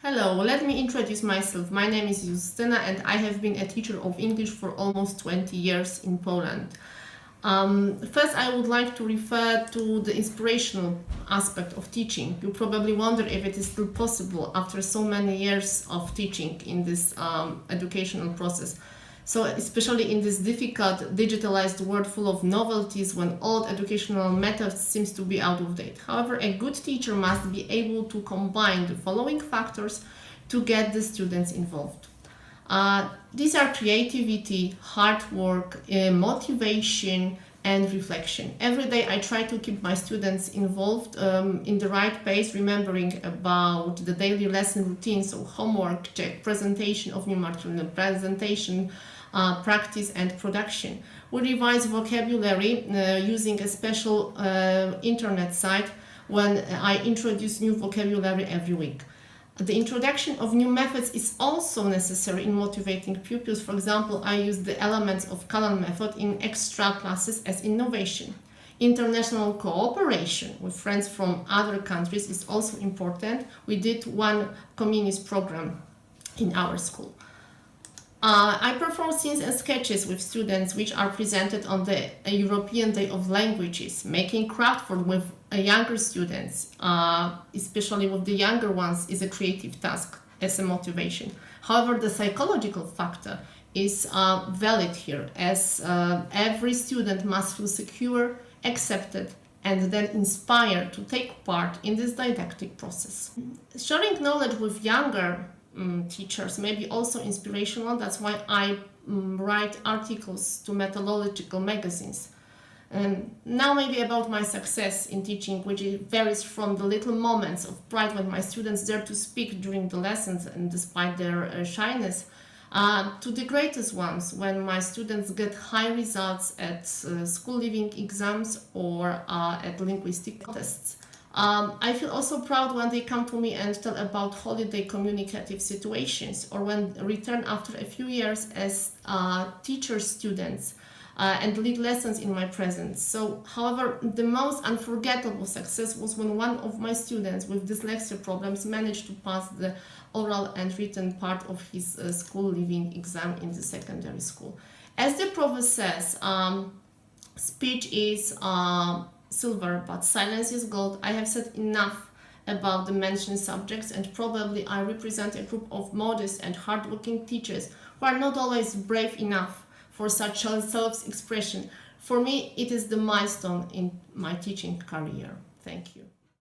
Hello, let me introduce myself. My name is Justyna and I have been a teacher of English for almost 20 years in Poland. First, I would like to refer to the inspirational aspect of teaching. You probably wonder if it is still possible after so many years of teaching in this educational process. So especially in this difficult digitalized world full of novelties when old educational methods seems to be out of date. However, a good teacher must be able to combine the following factors to get the students involved. These are creativity, hard work, motivation, and reflection. Every day I try to keep my students involved in the right pace, remembering about the daily lesson routine, so homework, check, presentation of new material, presentation, practice and production. We revise vocabulary using a special internet site when I introduce new vocabulary every week. The introduction of new methods is also necessary in motivating pupils. For example, I use the elements of Kalan method in extra classes as innovation. International cooperation with friends from other countries is also important. We did one communist program in our school. I perform scenes and sketches with students which are presented on the European Day of Languages. Making craft work with younger students, especially with the younger ones, is a creative task as a motivation. However, the psychological factor is valid here, as every student must feel secure, accepted, and then inspired to take part in this didactic process. Sharing knowledge with younger teachers may be also inspirational. That's why I write articles to methodological magazines. Now maybe about my success in teaching, which varies from the little moments of pride when my students dare to speak during the lessons and despite their shyness, to the greatest ones when my students get high results at school leaving exams or at linguistic tests. I feel also proud when they come to me and tell about holiday communicative situations, or when return after a few years as teacher students and lead lessons in my presence. So, however, the most unforgettable success was when one of my students with dyslexia problems managed to pass the oral and written part of his school leaving exam in the secondary school. As the proverb says, speech is silver, but silence is gold. I have said enough about the mentioned subjects, and probably I represent a group of modest and hardworking teachers who are not always brave enough for such self-expression. For me, it is the milestone in my teaching career. Thank you.